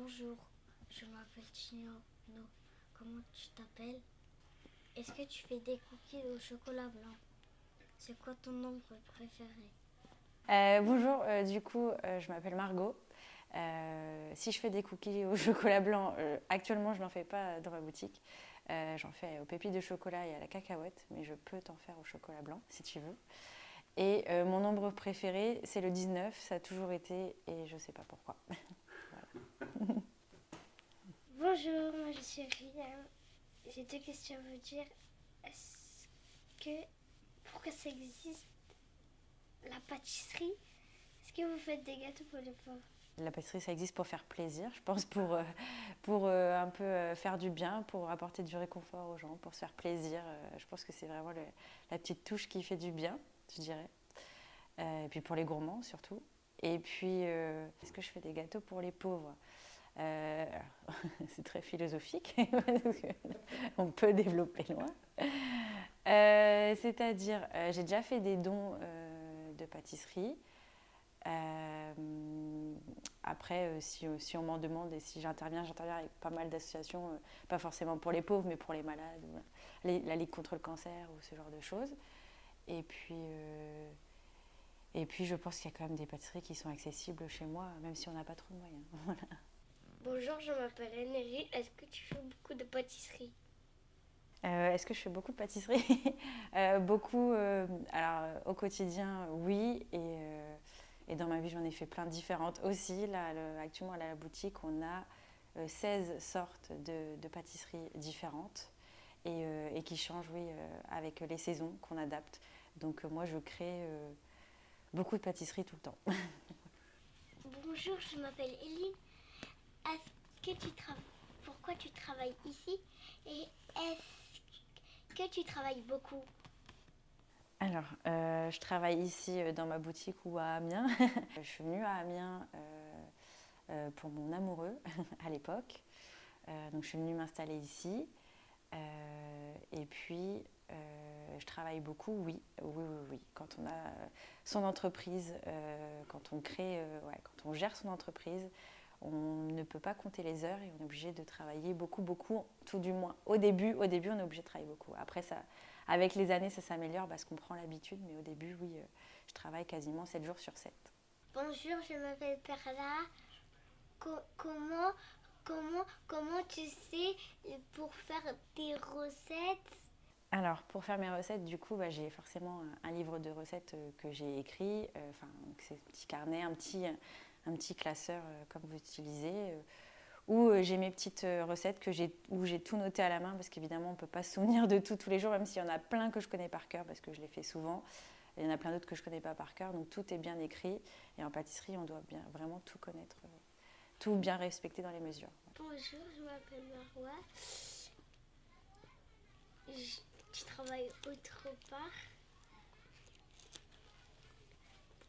Bonjour, je m'appelle Tino. Comment tu t'appelles? Est-ce que tu fais des cookies au chocolat blanc? C'est quoi ton nombre préféré? Bonjour, je m'appelle Margot. Si je fais des cookies au chocolat blanc, actuellement je n'en fais pas dans ma boutique. J'en fais aux pépites de chocolat et à la cacahuète, mais je peux t'en faire au chocolat blanc si tu veux. Et mon nombre préféré, c'est le 19, ça a toujours été et je ne sais pas pourquoi. Voilà. Bonjour, moi je suis Ria. J'ai deux questions à vous dire. Est-ce que, pourquoi ça existe la pâtisserie? Est-ce que vous faites des gâteaux pour les pauvres? La pâtisserie, ça existe pour faire plaisir, je pense, pour un peu faire du bien, pour apporter du réconfort aux gens, pour se faire plaisir. Je pense que c'est vraiment la petite touche qui fait du bien, je dirais. Et puis pour les gourmands surtout. Et puis, est-ce que je fais des gâteaux pour les pauvres? C'est très philosophique, on peut développer loin. C'est-à-dire, j'ai déjà fait des dons de pâtisserie. Euh, Après, si on m'en demande et si j'interviens avec pas mal d'associations, pas forcément pour les pauvres, mais pour les malades, la Ligue contre le cancer ou ce genre de choses. Et puis, je pense qu'il y a quand même des pâtisseries qui sont accessibles chez moi, même si on n'a pas trop de moyens. Voilà. Bonjour, je m'appelle Énergie. Est-ce que tu fais beaucoup de pâtisserie? Est-ce que je fais beaucoup de pâtisserie? Beaucoup. Alors, au quotidien, oui. Et dans ma vie, j'en ai fait plein de différentes aussi. Là, actuellement, à la boutique, on a 16 sortes de pâtisseries différentes et qui changent, oui, avec les saisons qu'on adapte. Donc, moi, je crée beaucoup de pâtisseries tout le temps. Bonjour, je m'appelle Eline. Est-ce que pourquoi tu travailles ici? Et est-ce que tu travailles beaucoup? Alors, je travaille ici dans ma boutique ou à Amiens. Je suis venue à Amiens pour mon amoureux à l'époque. Donc, je suis venue m'installer ici. Et puis, je travaille beaucoup, oui. Oui, oui, oui. Quand on a son entreprise, quand on crée, quand on gère son entreprise, on ne peut pas compter les heures et on est obligé de travailler beaucoup, beaucoup, tout du moins. Au début, on est obligé de travailler beaucoup. Après, ça, avec les années, ça s'améliore parce qu'on prend l'habitude, mais au début, oui, je travaille quasiment 7 jours sur 7. Bonjour, je m'appelle Perla. Comment, comment tu sais pour faire tes recettes? Alors, pour faire mes recettes, du coup, j'ai forcément un livre de recettes que j'ai écrit. C'est un petit carnet, un petit classeur comme vous utilisez, où j'ai mes petites recettes où j'ai tout noté à la main, parce qu'évidemment, on ne peut pas se souvenir de tout tous les jours, même s'il y en a plein que je connais par cœur, parce que je les fais souvent. Et il y en a plein d'autres que je ne connais pas par cœur, donc tout est bien écrit. Et en pâtisserie, on doit bien, vraiment tout connaître, tout bien respecter dans les mesures. Bonjour, je m'appelle Marois. Tu travailles autre part.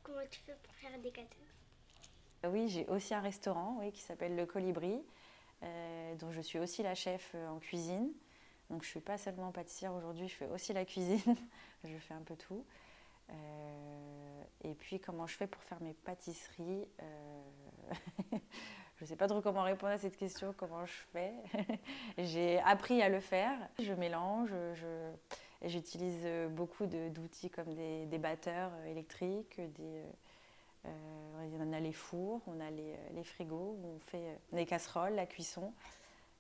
Comment tu fais pour faire des gâteaux? Oui, j'ai aussi un restaurant, oui, qui s'appelle Le Colibri, dont je suis aussi la chef en cuisine. Donc je ne suis pas seulement pâtissière aujourd'hui, je fais aussi la cuisine. Je fais un peu tout. Et puis comment je fais pour faire mes pâtisseries Je ne sais pas trop comment répondre à cette question, comment je fais. J'ai appris à le faire. Je mélange, j'utilise beaucoup d'outils comme des batteurs électriques, on a les fours, on a les frigos, où on fait les casseroles, la cuisson.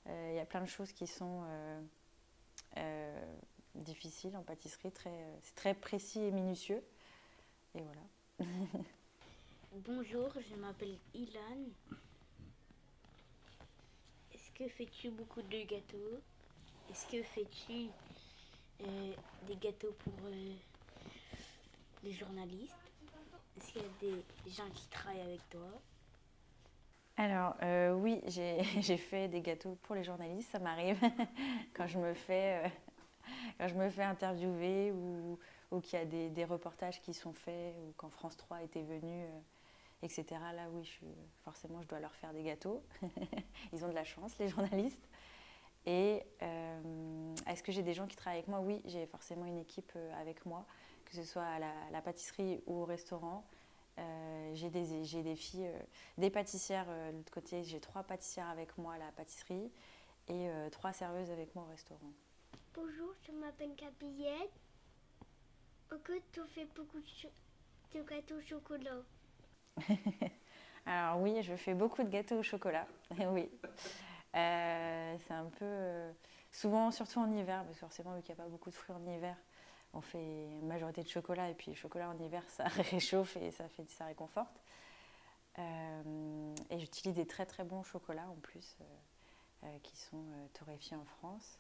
Il y a plein de choses qui sont difficiles en pâtisserie. C'est très précis et minutieux. Et voilà. Bonjour, je m'appelle Ilan. Est-ce que fais-tu beaucoup de gâteaux? Est-ce que fais-tu des gâteaux pour les journalistes? Est-ce qu'il y a des gens qui travaillent avec toi? Alors, oui, j'ai fait des gâteaux pour les journalistes, ça m'arrive quand quand je me fais interviewer ou qu'il y a des reportages qui sont faits ou quand France 3 était venu, etc. Là, oui, forcément, je dois leur faire des gâteaux. Ils ont de la chance, les journalistes. Et est-ce que j'ai des gens qui travaillent avec moi? Oui, j'ai forcément une équipe avec moi, que ce soit à la pâtisserie ou au restaurant. J'ai des filles, des pâtissières de l'autre côté. J'ai 3 pâtissières avec moi à la pâtisserie et 3 serveuses avec moi au restaurant. Bonjour, je m'appelle Gabrielle. Écoute, tu fais beaucoup de gâteaux au chocolat. Alors oui, je fais beaucoup de gâteaux au chocolat. Oui. C'est un peu... souvent, surtout en hiver, parce que forcément, vu qu'il n'y a pas beaucoup de fruits en hiver, on fait une majorité de chocolat. Et puis, le chocolat en hiver, ça réchauffe et ça réconforte. Et j'utilise des très très bons chocolats en plus, qui sont torréfiés en France.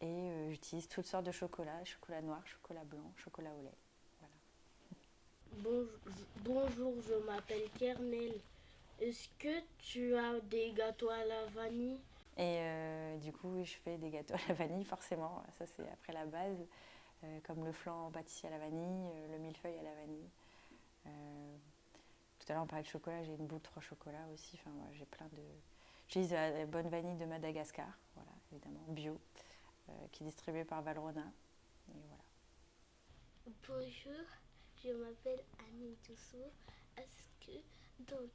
Et j'utilise toutes sortes de chocolats, chocolat noir, chocolat blanc, chocolat au lait. Voilà. Bonjour, je m'appelle Kernel. Est-ce que tu as des gâteaux à la vanille? Et du coup, oui, je fais des gâteaux à la vanille, forcément. Ça, c'est après la base, comme le flan pâtissier à la vanille, le millefeuille à la vanille. Tout à l'heure, on parlait de chocolat, j'ai une boule 3 chocolats aussi. Enfin, voilà, j'ai plein de... J'utilise la bonne vanille de Madagascar, voilà, évidemment, bio, qui est distribuée par Valrhona. Et voilà. Bonjour, je m'appelle Annie Douceau. Est-ce que dans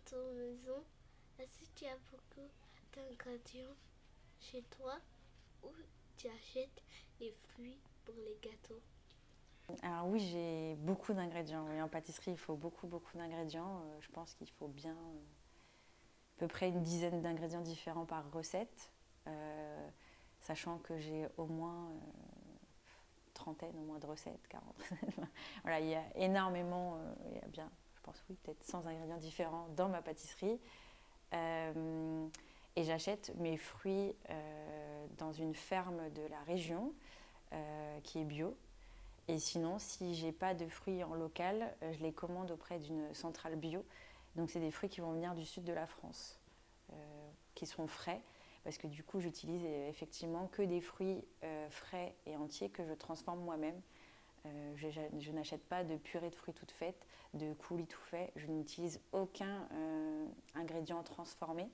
ton maison, est-ce que tu as beaucoup d'ingrédients chez toi ou tu achètes les fruits pour les gâteaux? Alors oui, j'ai beaucoup d'ingrédients. Oui, en pâtisserie, il faut beaucoup d'ingrédients. Je pense qu'il faut bien à peu près une dizaine d'ingrédients différents par recette, sachant que j'ai au moins trentaine, au moins de recettes, 40 recettes. Voilà, il y a énormément, il y a bien, je pense oui, peut-être 100 ingrédients différents dans ma pâtisserie. Et j'achète mes fruits dans une ferme de la région qui est bio. Et sinon, si j'ai pas de fruits en local, je les commande auprès d'une centrale bio. Donc c'est des fruits qui vont venir du sud de la France, qui sont frais, parce que du coup j'utilise effectivement que des fruits frais et entiers que je transforme moi-même. Je n'achète pas de purée de fruits toute faite, de coulis tout fait. Je n'utilise aucun ingrédient transformé.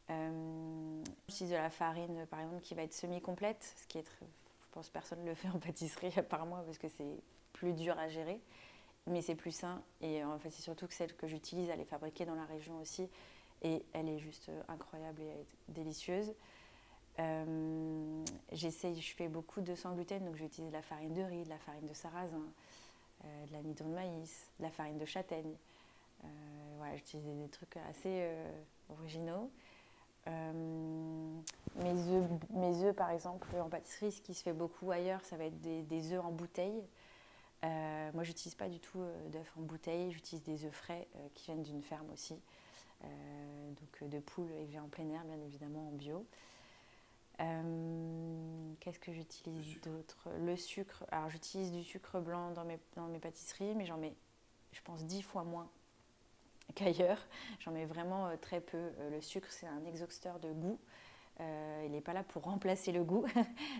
J'utilise de la farine, par exemple, qui va être semi-complète, ce qui est je pense que personne ne le fait en pâtisserie à part moi parce que c'est plus dur à gérer, mais c'est plus sain. Et en fait, c'est surtout que celle que j'utilise, elle est fabriquée dans la région aussi et elle est juste incroyable et elle est délicieuse. Je fais beaucoup de sans gluten, donc j'utilise de la farine de riz, de la farine de sarrasin, de l'amidon de maïs, de la farine de châtaigne. Voilà, j'utilise des trucs assez originaux. Mes œufs, par exemple, en pâtisserie, ce qui se fait beaucoup ailleurs, ça va être des œufs en bouteille. Moi, j'utilise pas du tout d'œufs en bouteille, j'utilise des œufs frais qui viennent d'une ferme aussi, donc de poules élevées en plein air, bien évidemment en bio. Qu'est-ce que j'utilise d'autre? Le sucre. Alors, j'utilise du sucre blanc dans mes pâtisseries, mais j'en mets, je pense, 10 fois moins qu'ailleurs. J'en mets vraiment très peu. Le sucre, c'est un exhausteur de goût. Il n'est pas là pour remplacer le goût.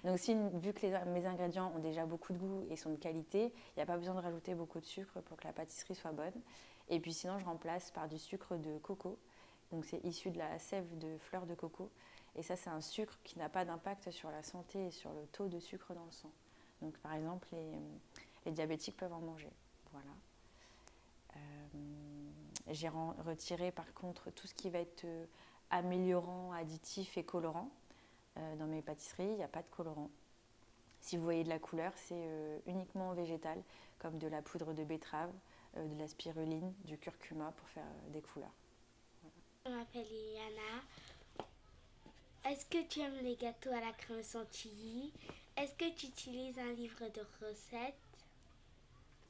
Donc vu que mes ingrédients ont déjà beaucoup de goût et sont de qualité, il n'y a pas besoin de rajouter beaucoup de sucre pour que la pâtisserie soit bonne. Et puis sinon, je remplace par du sucre de coco. Donc c'est issu de la sève de fleurs de coco. Et ça, c'est un sucre qui n'a pas d'impact sur la santé et sur le taux de sucre dans le sang. Donc par exemple, les diabétiques peuvent en manger. Voilà. J'ai retiré par contre tout ce qui va être améliorant, additif et colorant. Dans mes pâtisseries, il n'y a pas de colorant. Si vous voyez de la couleur, c'est uniquement végétal, comme de la poudre de betterave, de la spiruline, du curcuma pour faire des couleurs. Je m'appelle Iliana. Est-ce que tu aimes les gâteaux à la crème chantilly? Est-ce que tu utilises un livre de recettes?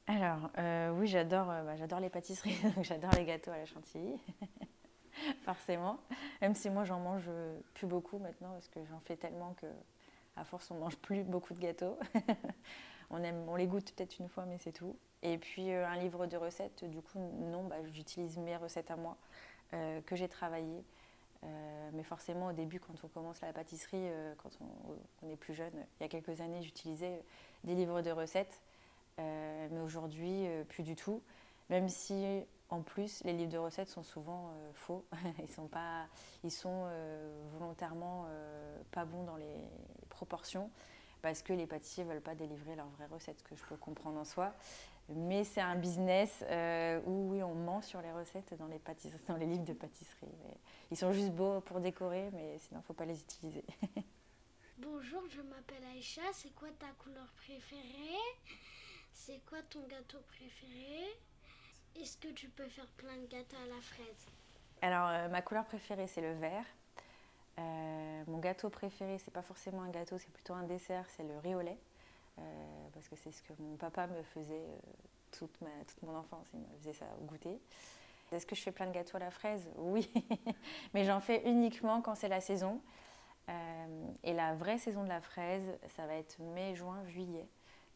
Alors, oui, j'adore les pâtisseries, donc j'adore les gâteaux à la chantilly, forcément. Même si moi, j'en mange plus beaucoup maintenant, parce que j'en fais tellement que, à force, on mange plus beaucoup de gâteaux. On les goûte peut-être une fois, mais c'est tout. Et puis, un livre de recettes, du coup, non, j'utilise mes recettes à moi, que j'ai travaillées. Mais forcément, au début, quand on commence la pâtisserie, quand on est plus jeune, il y a quelques années, j'utilisais des livres de recettes. Mais aujourd'hui, plus du tout. Même si, en plus, les livres de recettes sont souvent faux. Ils sont volontairement pas bons dans les proportions parce que les pâtissiers ne veulent pas délivrer leurs vraies recettes, ce que je peux comprendre en soi. Mais c'est un business où oui, on ment sur les recettes dans les livres de pâtisserie. Mais ils sont juste beaux pour décorer, mais sinon, il ne faut pas les utiliser. Bonjour, je m'appelle Aïcha. C'est quoi ta couleur préférée? C'est quoi ton gâteau préféré? Est-ce que tu peux faire plein de gâteaux à la fraise? Alors, ma couleur préférée, c'est le vert. Mon gâteau préféré, c'est pas forcément un gâteau, c'est plutôt un dessert, c'est le riz au lait. Parce que c'est ce que mon papa me faisait toute mon enfance, il me faisait ça au goûter. Est-ce que je fais plein de gâteaux à la fraise? Oui, mais j'en fais uniquement quand c'est la saison. Et la vraie saison de la fraise, ça va être mai, juin, juillet,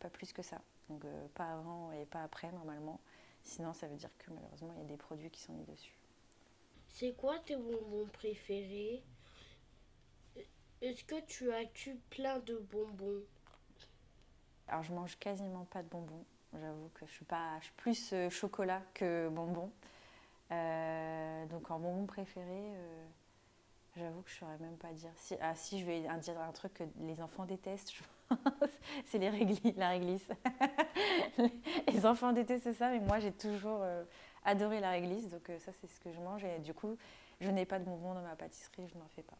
pas plus que ça. Donc pas avant et pas après normalement. Sinon, ça veut dire que malheureusement, il y a des produits qui sont mis dessus. C'est quoi tes bonbons préférés? Est-ce que tu as-tu plein de bonbons? Alors, je mange quasiment pas de bonbons. J'avoue que je suis plus chocolat que bonbons. Donc, en bonbon préféré, j'avoue que je saurais même pas dire. Si je vais dire un truc que les enfants détestent, je pense, c'est la réglisse. Les enfants détestent ça, mais moi, j'ai toujours adoré la réglisse. Donc, ça, c'est ce que je mange. Et du coup, je n'ai pas de bonbons dans ma pâtisserie, je n'en fais pas.